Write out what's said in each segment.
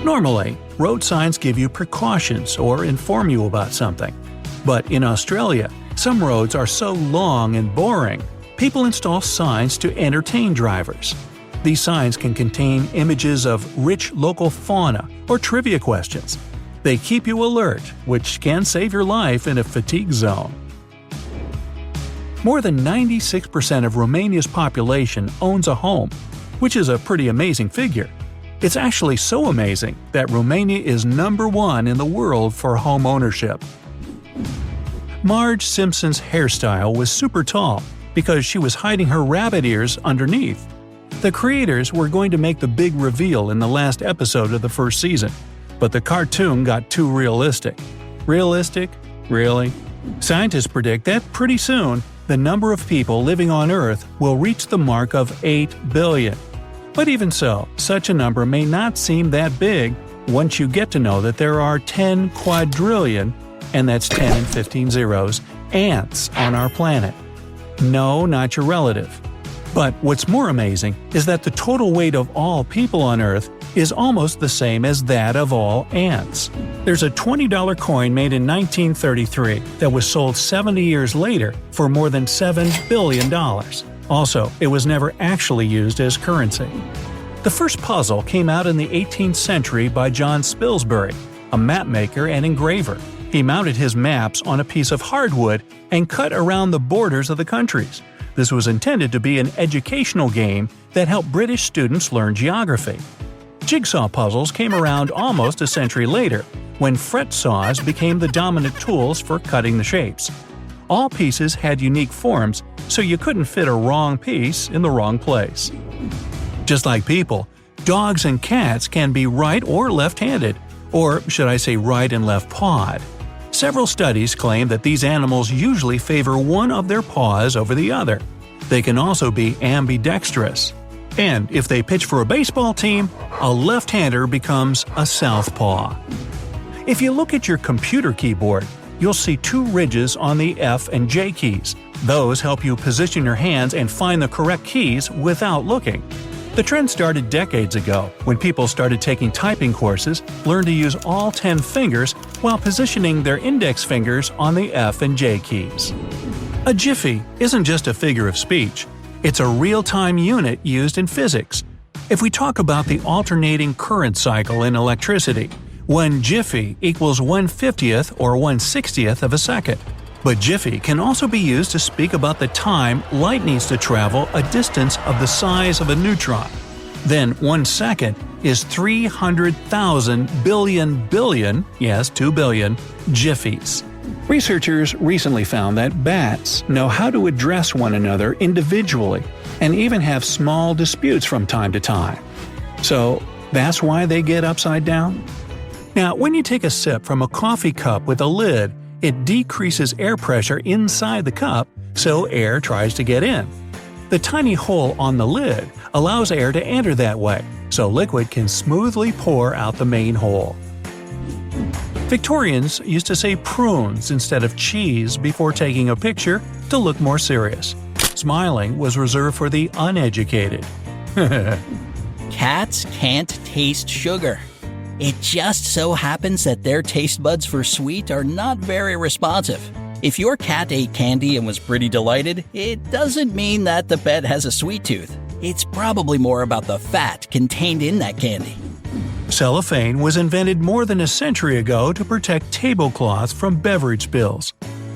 Normally, road signs give you precautions or inform you about something. But in Australia, some roads are so long and boring, people install signs to entertain drivers. These signs can contain images of rich local fauna or trivia questions. They keep you alert, which can save your life in a fatigue zone. More than 96% of Romania's population owns a home, which is a pretty amazing figure. It's actually so amazing that Romania is number 1 in the world for home ownership. Marge Simpson's hairstyle was super tall because she was hiding her rabbit ears underneath. The creators were going to make the big reveal in the last episode of the first season, but the cartoon got too realistic. Realistic? Really? Scientists predict that pretty soon, the number of people living on Earth will reach the mark of 8 billion. But even so, such a number may not seem that big once you get to know that there are 10 quadrillion, and that's 10 and 15 zeros, ants on our planet. No, not your relative. But what's more amazing is that the total weight of all people on Earth is almost the same as that of all ants. There's a $20 coin made in 1933 that was sold 70 years later for more than $7 billion. Also, it was never actually used as currency. The first puzzle came out in the 18th century by John Spilsbury, a mapmaker and engraver. He mounted his maps on a piece of hardwood and cut around the borders of the countries. This was intended to be an educational game that helped British students learn geography. Jigsaw puzzles came around almost a century later, when fret saws became the dominant tools for cutting the shapes. All pieces had unique forms, so you couldn't fit a wrong piece in the wrong place. Just like people, dogs and cats can be right or left-handed, or should I say right and left-pawed. Several studies claim that these animals usually favor one of their paws over the other. They can also be ambidextrous. And if they pitch for a baseball team, a left-hander becomes a southpaw. If you look at your computer keyboard, you'll see 2 ridges on the F and J keys. Those help you position your hands and find the correct keys without looking. The trend started decades ago when people started taking typing courses, learned to use all 10 fingers while positioning their index fingers on the F and J keys. A jiffy isn't just a figure of speech. It's a real-time unit used in physics. If we talk about the alternating current cycle in electricity, 1 jiffy equals 1/50th or 1/60th of a second. But jiffy can also be used to speak about the time light needs to travel a distance of the size of a neutron. Then 1 second is 300,000 billion, yes, 2 billion, jiffies. Researchers recently found that bats know how to address one another individually and even have small disputes from time to time. So that's why they get upside down? Now, when you take a sip from a coffee cup with a lid, it decreases air pressure inside the cup, so air tries to get in. The tiny hole on the lid allows air to enter that way, so liquid can smoothly pour out the main hole. Victorians used to say prunes instead of cheese before taking a picture to look more serious. Smiling was reserved for the uneducated. Cats can't taste sugar. It just so happens that their taste buds for sweet are not very responsive. If your cat ate candy and was pretty delighted, it doesn't mean that the pet has a sweet tooth. It's probably more about the fat contained in that candy. Cellophane was invented more than a century ago to protect tablecloths from beverage spills.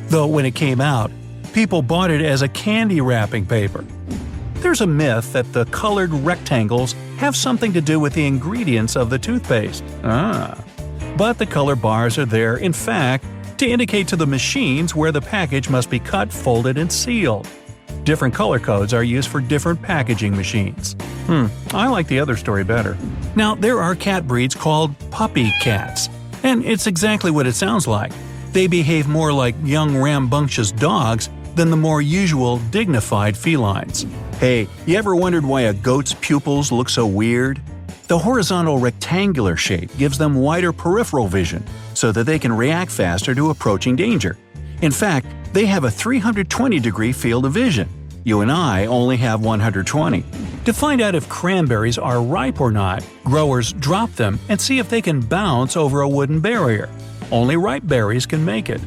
Though when it came out, people bought it as a candy wrapping paper. There's a myth that the colored rectangles have something to do with the ingredients of the toothpaste. But the color bars are there, in fact, to indicate to the machines where the package must be cut, folded, and sealed. Different color codes are used for different packaging machines. I like the other story better. Now, there are cat breeds called puppy cats, and it's exactly what it sounds like. They behave more like young rambunctious dogs than the more usual dignified felines. Hey, you ever wondered why a goat's pupils look so weird? The horizontal rectangular shape gives them wider peripheral vision, so that they can react faster to approaching danger. In fact, they have a 320-degree field of vision. You and I only have 120. To find out if cranberries are ripe or not, growers drop them and see if they can bounce over a wooden barrier. Only ripe berries can make it.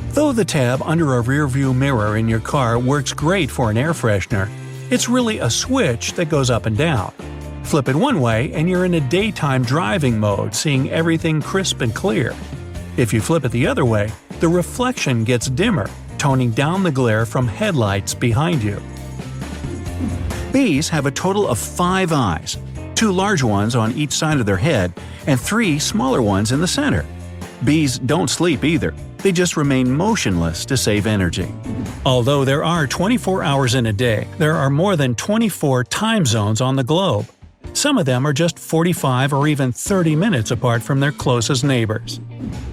Though the tab under a rearview mirror in your car works great for an air freshener, it's really a switch that goes up and down. Flip it one way and you're in a daytime driving mode, seeing everything crisp and clear. If you flip it the other way, the reflection gets dimmer, toning down the glare from headlights behind you. Bees have a total of 5 eyes, 2 large ones on each side of their head and 3 smaller ones in the center. Bees don't sleep either, they just remain motionless to save energy. Although there are 24 hours in a day, there are more than 24 time zones on the globe. Some of them are just 45 or even 30 minutes apart from their closest neighbors.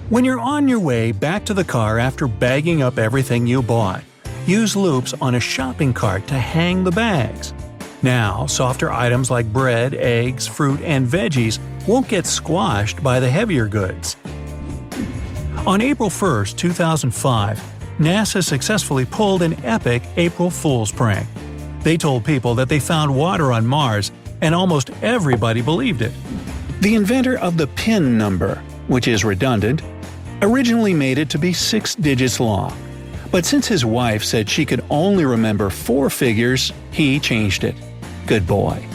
When you're on your way back to the car after bagging up everything you bought, use loops on a shopping cart to hang the bags. Now, softer items like bread, eggs, fruit, and veggies won't get squashed by the heavier goods. On April 1, 2005, NASA successfully pulled an epic April Fool's prank. They told people that they found water on Mars, and almost everybody believed it. The inventor of the PIN number, which is redundant, originally made it to be 6 digits long. But since his wife said she could only remember 4 figures, he changed it. Good boy.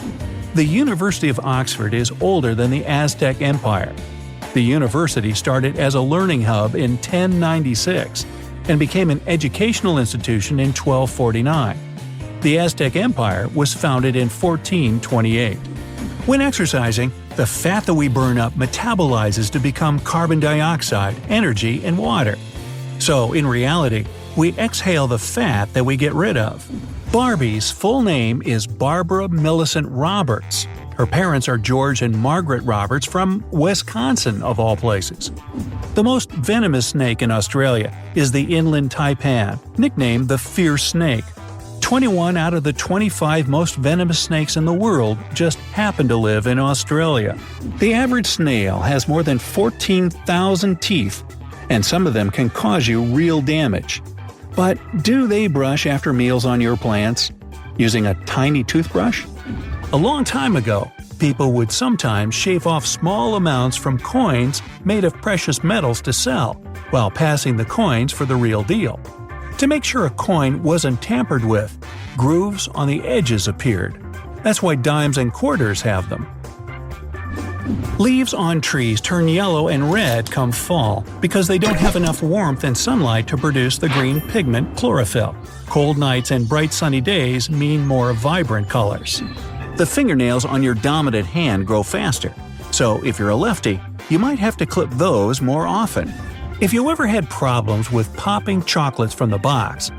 The University of Oxford is older than the Aztec Empire. The university started as a learning hub in 1096 and became an educational institution in 1249. The Aztec Empire was founded in 1428. When exercising, the fat that we burn up metabolizes to become carbon dioxide, energy, and water. So, in reality, we exhale the fat that we get rid of. Barbie's full name is Barbara Millicent Roberts. Her parents are George and Margaret Roberts from Wisconsin, of all places. The most venomous snake in Australia is the inland taipan, nicknamed the fierce snake. 21 out of the 25 most venomous snakes in the world just happen to live in Australia. The average snail has more than 14,000 teeth, and some of them can cause you real damage. But do they brush after meals on your plants? Using a tiny toothbrush? A long time ago, people would sometimes shave off small amounts from coins made of precious metals to sell, while passing the coins for the real deal. To make sure a coin wasn't tampered with, grooves on the edges appeared. That's why dimes and quarters have them. Leaves on trees turn yellow and red come fall because they don't have enough warmth and sunlight to produce the green pigment chlorophyll. Cold nights and bright sunny days mean more vibrant colors. The fingernails on your dominant hand grow faster, so if you're a lefty, you might have to clip those more often. If you ever had problems with popping chocolates from the box,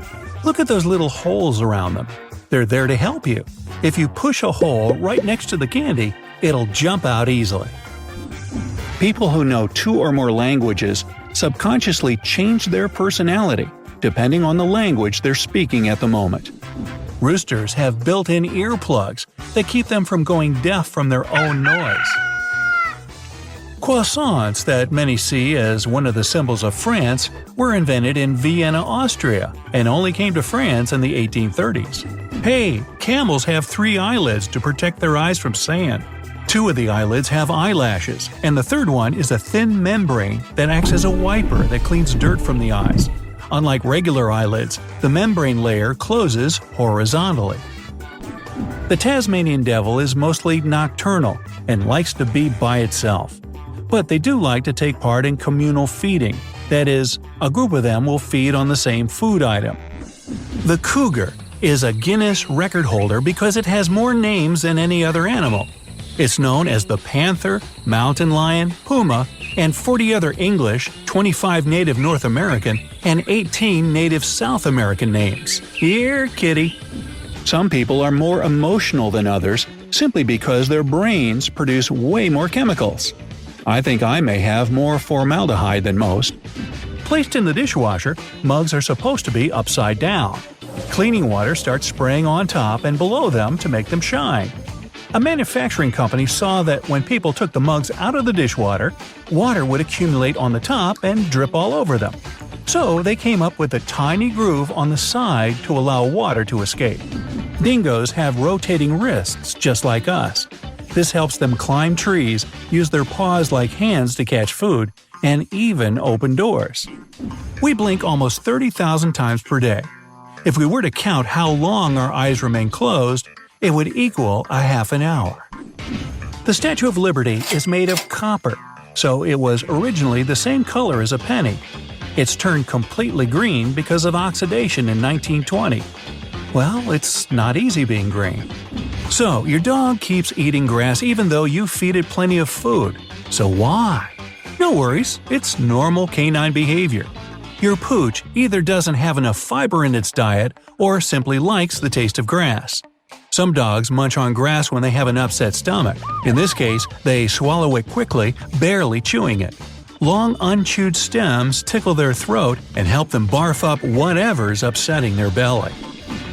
look at those little holes around them. They're there to help you. If you push a hole right next to the candy, it'll jump out easily. People who know 2 or more languages subconsciously change their personality, depending on the language they're speaking at the moment. Roosters have built-in earplugs that keep them from going deaf from their own noise. Croissants, that many see as one of the symbols of France, were invented in Vienna, Austria, and only came to France in the 1830s. Hey, camels have 3 eyelids to protect their eyes from sand. 2 of the eyelids have eyelashes, and the third one is a thin membrane that acts as a wiper that cleans dirt from the eyes. Unlike regular eyelids, the membrane layer closes horizontally. The Tasmanian devil is mostly nocturnal and likes to be by itself. But they do like to take part in communal feeding, that is, a group of them will feed on the same food item. The cougar is a Guinness record holder because it has more names than any other animal. It's known as the panther, mountain lion, puma, and 40 other English, 25 native North American, and 18 native South American names. Here, kitty! Some people are more emotional than others simply because their brains produce way more chemicals. I think I may have more formaldehyde than most. Placed in the dishwasher, mugs are supposed to be upside down. Cleaning water starts spraying on top and below them to make them shine. A manufacturing company saw that when people took the mugs out of the dishwater, water would accumulate on the top and drip all over them. So they came up with a tiny groove on the side to allow water to escape. Dingoes have rotating wrists just like us. This helps them climb trees, use their paws like hands to catch food, and even open doors. We blink almost 30,000 times per day. If we were to count how long our eyes remain closed, it would equal a half an hour. The Statue of Liberty is made of copper, so it was originally the same color as a penny. It's turned completely green because of oxidation in 1920. Well, it's not easy being green. So, your dog keeps eating grass even though you feed it plenty of food. So why? No worries, it's normal canine behavior. Your pooch either doesn't have enough fiber in its diet or simply likes the taste of grass. Some dogs munch on grass when they have an upset stomach. In this case, they swallow it quickly, barely chewing it. Long unchewed stems tickle their throat and help them barf up whatever's upsetting their belly.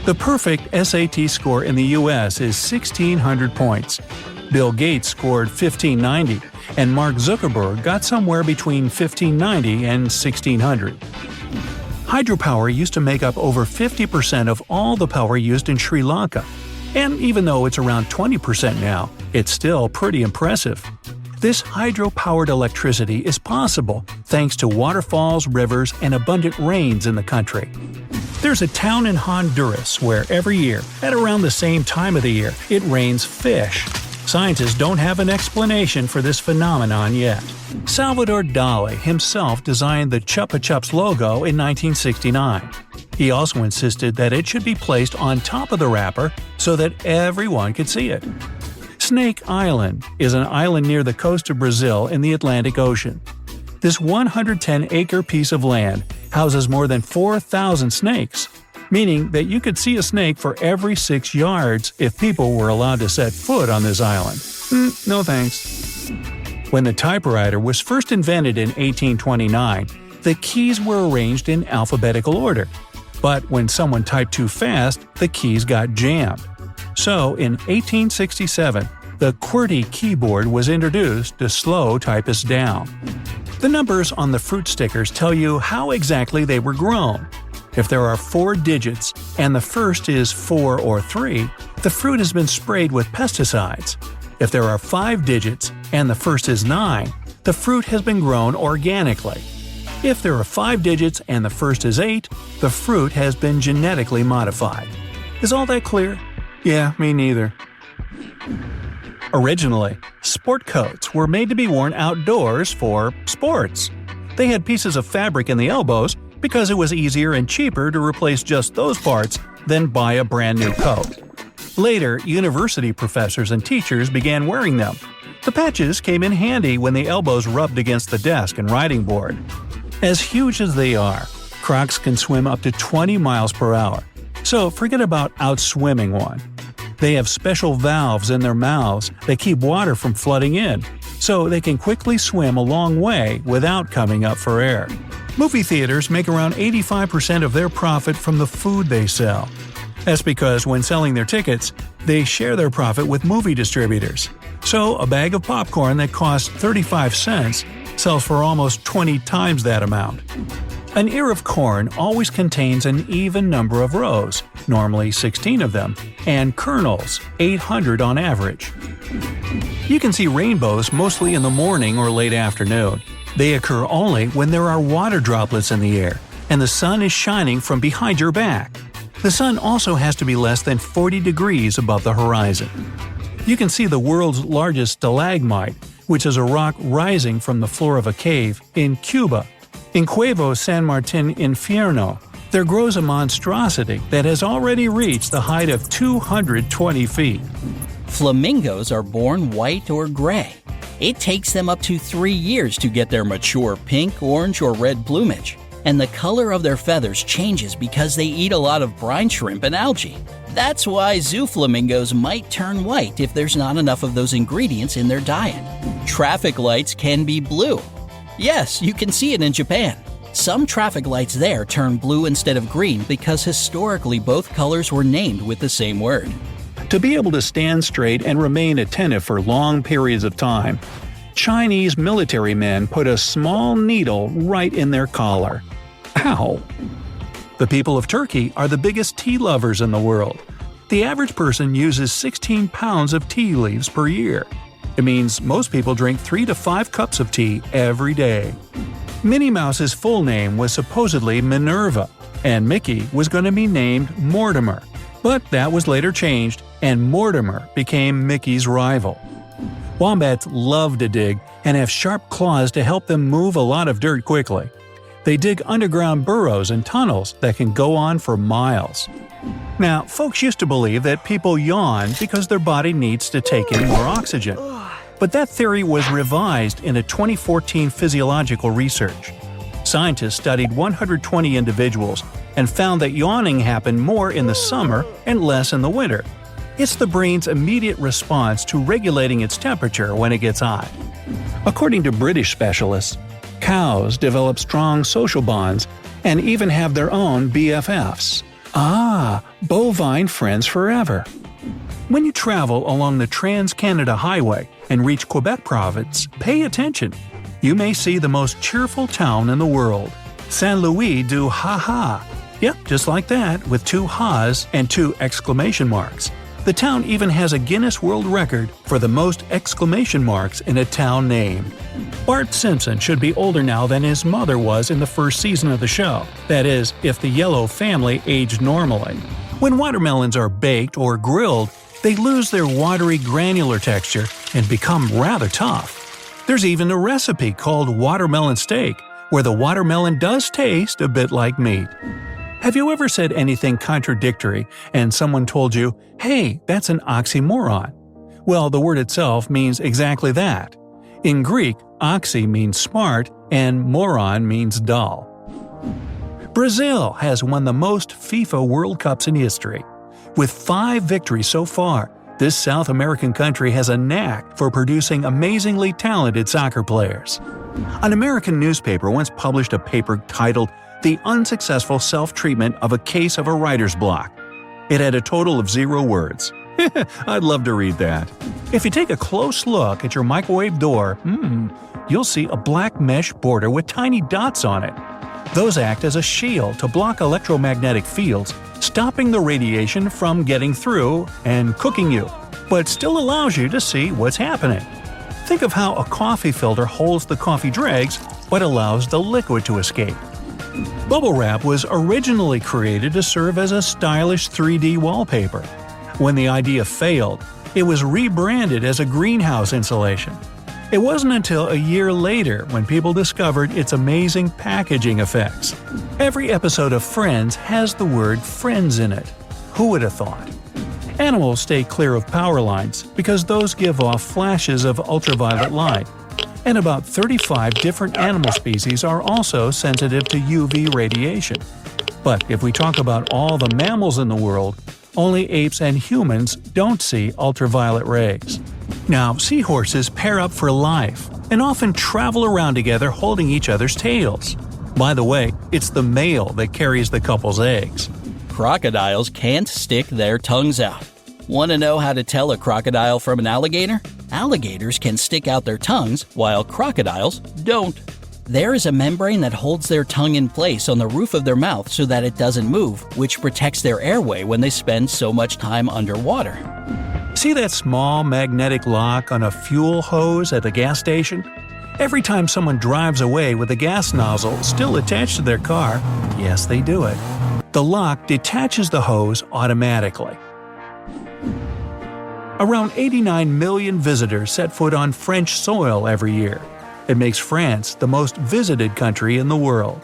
The perfect SAT score in the US is 1,600 points. Bill Gates scored 1,590, and Mark Zuckerberg got somewhere between 1,590 and 1,600. Hydropower used to make up over 50% of all the power used in Sri Lanka. And even though it's around 20% now, it's still pretty impressive. This hydro-powered electricity is possible thanks to waterfalls, rivers, and abundant rains in the country. There's a town in Honduras where every year, at around the same time of the year, it rains fish. Scientists don't have an explanation for this phenomenon yet. Salvador Dali himself designed the Chupa Chups logo in 1969. He also insisted that it should be placed on top of the wrapper so that everyone could see it. Snake Island is an island near the coast of Brazil in the Atlantic Ocean. This 110-acre piece of land houses more than 4,000 snakes, meaning that you could see a snake for every 6 yards if people were allowed to set foot on this island. No thanks. When the typewriter was first invented in 1829, the keys were arranged in alphabetical order. But when someone typed too fast, the keys got jammed. So, in 1867, the QWERTY keyboard was introduced to slow typists down. The numbers on the fruit stickers tell you how exactly they were grown. If there are 4 digits and the first is 4 or 3, the fruit has been sprayed with pesticides. If there are 5 digits and the first is 9, the fruit has been grown organically. If there are 5 digits and the first is 8, the fruit has been genetically modified. Is all that clear? Yeah, me neither. Originally, sport coats were made to be worn outdoors for sports. They had pieces of fabric in the elbows because it was easier and cheaper to replace just those parts than buy a brand new coat. Later, university professors and teachers began wearing them. The patches came in handy when the elbows rubbed against the desk and writing board. As huge as they are, Crocs can swim up to 20 miles per hour. So forget about outswimming one. They have special valves in their mouths that keep water from flooding in, so they can quickly swim a long way without coming up for air. Movie theaters make around 85% of their profit from the food they sell. That's because when selling their tickets, they share their profit with movie distributors. So a bag of popcorn that costs 35 cents sells for almost 20 times that amount. An ear of corn always contains an even number of rows, normally 16 of them, and kernels, 800 on average. You can see rainbows mostly in the morning or late afternoon. They occur only when there are water droplets in the air, and the sun is shining from behind your back. The sun also has to be less than 40 degrees above the horizon. You can see the world's largest stalagmite, which is a rock rising from the floor of a cave, in Cuba. In Cuevo San Martin Infierno, there grows a monstrosity that has already reached the height of 220 feet. Flamingos are born white or gray. It takes them up to 3 years to get their mature pink, orange, or red plumage. And the color of their feathers changes because they eat a lot of brine shrimp and algae. That's why zoo flamingos might turn white if there's not enough of those ingredients in their diet. Traffic lights can be blue. Yes, you can see it in Japan. Some traffic lights there turn blue instead of green because historically both colors were named with the same word. To be able to stand straight and remain attentive for long periods of time, Chinese military men put a small needle right in their collar. Wow! The people of Turkey are the biggest tea lovers in the world. The average person uses 16 pounds of tea leaves per year. It means most people drink 3 to 5 cups of tea every day. Minnie Mouse's full name was supposedly Minerva, and Mickey was going to be named Mortimer. But that was later changed, and Mortimer became Mickey's rival. Wombats love to dig and have sharp claws to help them move a lot of dirt quickly. They dig underground burrows and tunnels that can go on for miles. Now, folks used to believe that people yawn because their body needs to take in more oxygen. But that theory was revised in a 2014 physiological research. Scientists studied 120 individuals and found that yawning happened more in the summer and less in the winter. It's the brain's immediate response to regulating its temperature when it gets hot. According to British specialists, cows develop strong social bonds and even have their own BFFs. Bovine friends forever. When you travel along the Trans-Canada Highway and reach Quebec Province, pay attention. You may see the most cheerful town in the world, Saint Louis du Ha-Ha. Yep, just like that, with 2 ha's and 2 exclamation marks. The town even has a Guinness World Record for the most exclamation marks in a town name. Bart Simpson should be older now than his mother was in the first season of the show. That is, if the Yellow family aged normally. When watermelons are baked or grilled, they lose their watery granular texture and become rather tough. There's even a recipe called watermelon steak, where the watermelon does taste a bit like meat. Have you ever said anything contradictory and someone told you, "Hey, that's an oxymoron"? Well, the word itself means exactly that. In Greek, oxy means smart and moron means dull. Brazil has won the most FIFA World Cups in history. With 5 victories so far, this South American country has a knack for producing amazingly talented soccer players. An American newspaper once published a paper titled "The Unsuccessful Self-Treatment of a Case of a Writer's Block." It had a total of 0 words. I'd love to read that. If you take a close look at your microwave door, you'll see a black mesh border with tiny dots on it. Those act as a shield to block electromagnetic fields, stopping the radiation from getting through and cooking you, but still allows you to see what's happening. Think of how a coffee filter holds the coffee dregs but allows the liquid to escape. Bubble wrap was originally created to serve as a stylish 3D wallpaper. When the idea failed, it was rebranded as a greenhouse insulation. It wasn't until a year later when people discovered its amazing packaging effects. Every episode of Friends has the word friends in it. Who would have thought? Animals stay clear of power lines because those give off flashes of ultraviolet light. And about 35 different animal species are also sensitive to UV radiation. But if we talk about all the mammals in the world, only apes and humans don't see ultraviolet rays. Now, seahorses pair up for life and often travel around together holding each other's tails. By the way, it's the male that carries the couple's eggs. Crocodiles can't stick their tongues out. Want to know how to tell a crocodile from an alligator? Alligators can stick out their tongues, while crocodiles don't. There is a membrane that holds their tongue in place on the roof of their mouth so that it doesn't move, which protects their airway when they spend so much time underwater. See that small magnetic lock on a fuel hose at the gas station? Every time someone drives away with the gas nozzle still attached to their car, yes, they do it, the lock detaches the hose automatically. Around 89 million visitors set foot on French soil every year. It makes France the most visited country in the world.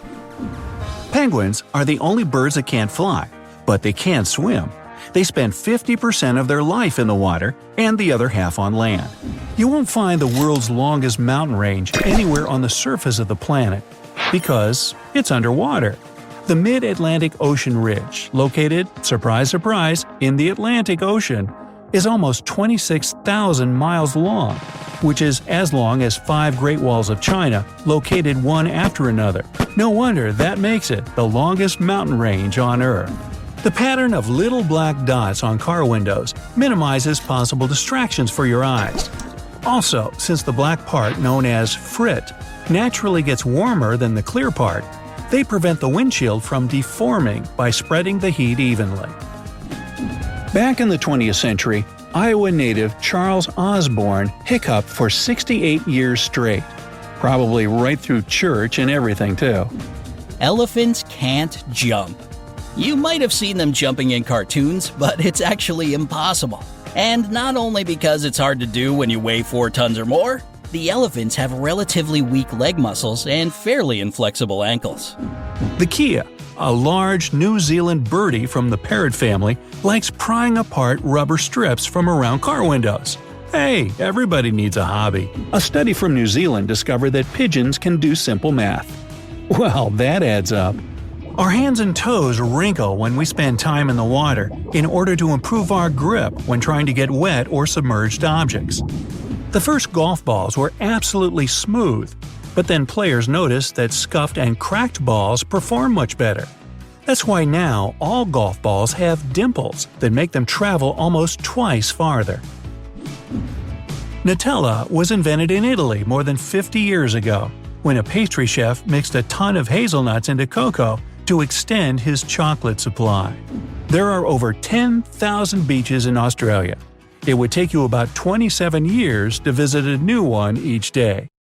Penguins are the only birds that can't fly, but they can swim. They spend 50% of their life in the water and the other half on land. You won't find the world's longest mountain range anywhere on the surface of the planet because it's underwater. The Mid-Atlantic Ocean Ridge, located, surprise surprise, in the Atlantic Ocean, is almost 26,000 miles long, which is as long as 5 Great Walls of China, located one after another. No wonder that makes it the longest mountain range on Earth. The pattern of little black dots on car windows minimizes possible distractions for your eyes. Also, since the black part, known as frit, naturally gets warmer than the clear part, They prevent the windshield from deforming by spreading the heat evenly. Back in the 20th century, Iowa native Charles Osborne hiccuped for 68 years straight. Probably right through church and everything too. Elephants can't jump. You might have seen them jumping in cartoons, but it's actually impossible. And not only because it's hard to do when you weigh 4 tons or more, the elephants have relatively weak leg muscles and fairly inflexible ankles. The Kea, a large New Zealand birdie from the parrot family, likes prying apart rubber strips from around car windows. Hey, everybody needs a hobby. A study from New Zealand discovered that pigeons can do simple math. Well, that adds up. Our hands and toes wrinkle when we spend time in the water in order to improve our grip when trying to get wet or submerged objects. The first golf balls were absolutely smooth, but then players noticed that scuffed and cracked balls perform much better. That's why now all golf balls have dimples that make them travel almost twice farther. Nutella was invented in Italy more than 50 years ago, when a pastry chef mixed a ton of hazelnuts into cocoa to extend his chocolate supply. There are over 10,000 beaches in Australia. It would take you about 27 years to visit a new one each day.